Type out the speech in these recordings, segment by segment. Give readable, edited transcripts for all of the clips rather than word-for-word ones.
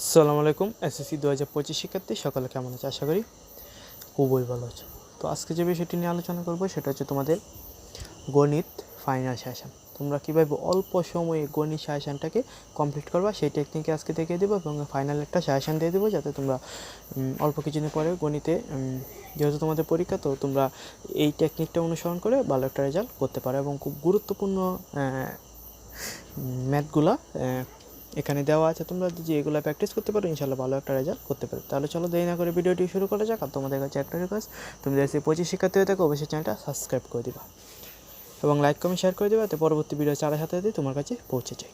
আসসালামু আলাইকুম। এসএসসি 2025 শিক্ষার্থী সকলে কেমন আছে? আশা করি খুবই ভালো আছে। তো আজকে যে বিষয়টি নিয়ে আলোচনা করব সেটা হচ্ছে তোমাদের গণিত ফাইনাল সেশন। তোমরা কীভাবে অল্প সময়ে গণিত সেশনটাকে কমপ্লিট করবা সেই টেকনিকে আজকে দেখিয়ে দেবো এবং ফাইনাল একটা সেশন দিয়ে দেবো যাতে তোমরা অল্প কিছুদিন পরে গণিতে যেহেতু তোমাদের পরীক্ষা, তো তোমরা এই টেকনিকটা অনুসরণ করে ভালো একটা রেজাল্ট করতে পারো এবং খুব গুরুত্বপূর্ণ ম্যাথগুলা এখানে দেওয়া আছে। তোমরা যদি এগুলো প্র্যাকটিস করতে পারো ইনশাল্লাহ ভালো একটা রেজাল্ট করতে পারো। তাহলে চলো দেরি না করে ভিডিওটি শুরু করা যাক। আর তোমাদের কাছে একটা রিকোয়েস্ট, তুমি যদি 25 শিক্ষার্থী হয়ে থাকো অবশ্যই চ্যানেলটা সাবস্ক্রাইব করে দিবা এবং লাইক কমেন্ট শেয়ার করে দিবা, যাতে পরবর্তী ভিডিও চারের সাথে সাথে তোমার কাছে পৌঁছে যায়।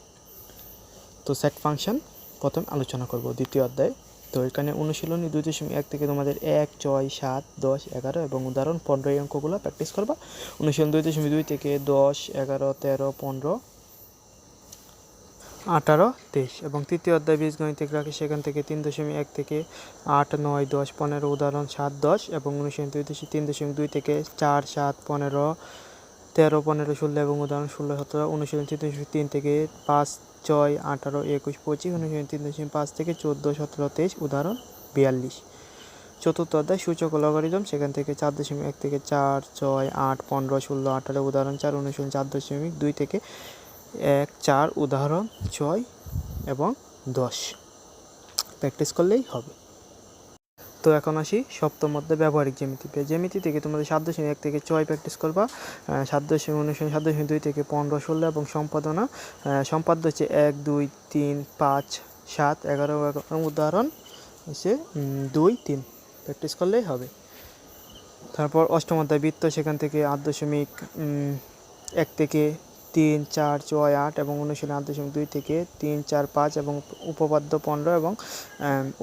তো সেট ফাংশন প্রথম আলোচনা করব দ্বিতীয় অধ্যায়। তো এখানে অনুশীলনী 2.1 থেকে তোমাদের 1, 6, 7, 10, 11 এবং উদাহরণ 15 এই অঙ্কগুলো প্র্যাকটিস করবা। অনুশীলন 2.2 থেকে 10, 11, 13, 15, 18, 23 এবং তৃতীয় অধ্যায় বীজগণিতিক রাখি, সেখান থেকে 3.1 থেকে 8, 9, 10, 15 উদাহরণ 7, 10 এবং অনুশীলন 3.2 থেকে 4, 7, 15, 13, 15, 16 এবং উদাহরণ 16, 17, অনুশীলন 3.3 থেকে 5, 6, 18, 21, 25, অনুশীলন 3.5 থেকে 14, 17, 23 উদাহরণ 42। চতুর্থ অধ্যায় সূচক ও লগারিদম, সেখান থেকে 4.1 থেকে 4, 6, 8, 15, 16, 18 উদাহরণ 4, অনুশীলন 4.2 থেকে 1, 4 উদাহরণ 6 এবং 10 প্র্যাকটিস করলেই হবে। তো এখন আসি সপ্তম অধ্যায় ব্যবহারিক জ্যামিতি। জ্যামিতি থেকে তোমাদের 7.1 থেকে 6 প্র্যাকটিস করবা, 7.2 থেকে 15, 16 এবং সম্পাদ্য হচ্ছে 1, 2, 3, 5, 7, 11 এবং উদাহরণ হচ্ছে 2, 3 প্র্যাকটিস করলেই হবে। তারপর অষ্টম অধ্যায় বৃত্ত, সেখান থেকে 8.1 থেকে 3, 4, 6, 8 এবং অনুশীলন 8.2 থেকে 3, 4, 5 এবং উপপাদ্য 15 এবং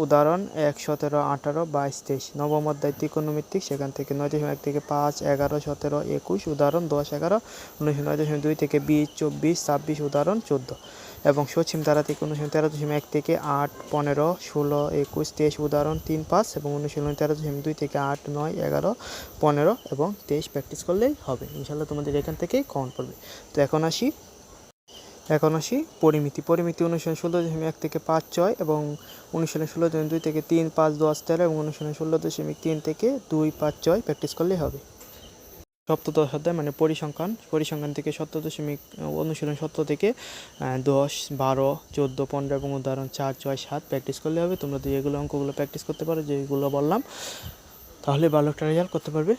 উদাহরণ 1, 17, 18, 22, 23। নবম অধ্যায় ত্রিকোণমিতিক, সেখান থেকে 9.1 থেকে 5, 11, 17, 21 উদাহরণ 10, 11, অনুশীলন 9.2 থেকে 20, 24, 26 উদাহরণ 14 এবং সসীম ধারা থেকে অনুশীলন 13.1 থেকে 8, 15, 16, 21, 23 উদাহরণ 3, 5 এবং অনুশীলন 13.2 থেকে 8, 9, 11, 15 এবং 23 প্র্যাকটিস করলেই হবে। ইনশাল্লাহ তোমাদের এখান থেকেই কমন পড়বে। তো এখন আসি পরিমিতি। অনুশীলন 16.1 থেকে 5, 6 এবং অনুশীলন 16.2 থেকে 3, 5, 10, 13 এবং অনুশীলন 16.3 থেকে 2, 5, 6 প্র্যাকটিস করলেই হবে। সপ্তদশ অধ্যায় মানে পরিসংখ্যান থেকে অনুশীলন 17 থেকে 10, 12, 14, 15 এবং উদাহরণ 4, 6, 7 প্র্যাকটিস করলে হবে। তোমরা যদি এগুলো অঙ্কগুলো প্র্যাকটিস করতে পারো যেগুলো বললাম, তাহলে ভালো একটা রেজাল্ট করতে পারবে।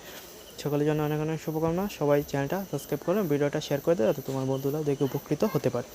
সকলের জন্য অনেক অনেক শুভকামনা। সবাই চ্যানেলটা সাবস্ক্রাইব করে ভিডিওটা শেয়ার করে দেবে যাতে তোমার বন্ধুরা দেখে উপকৃত হতে পারে।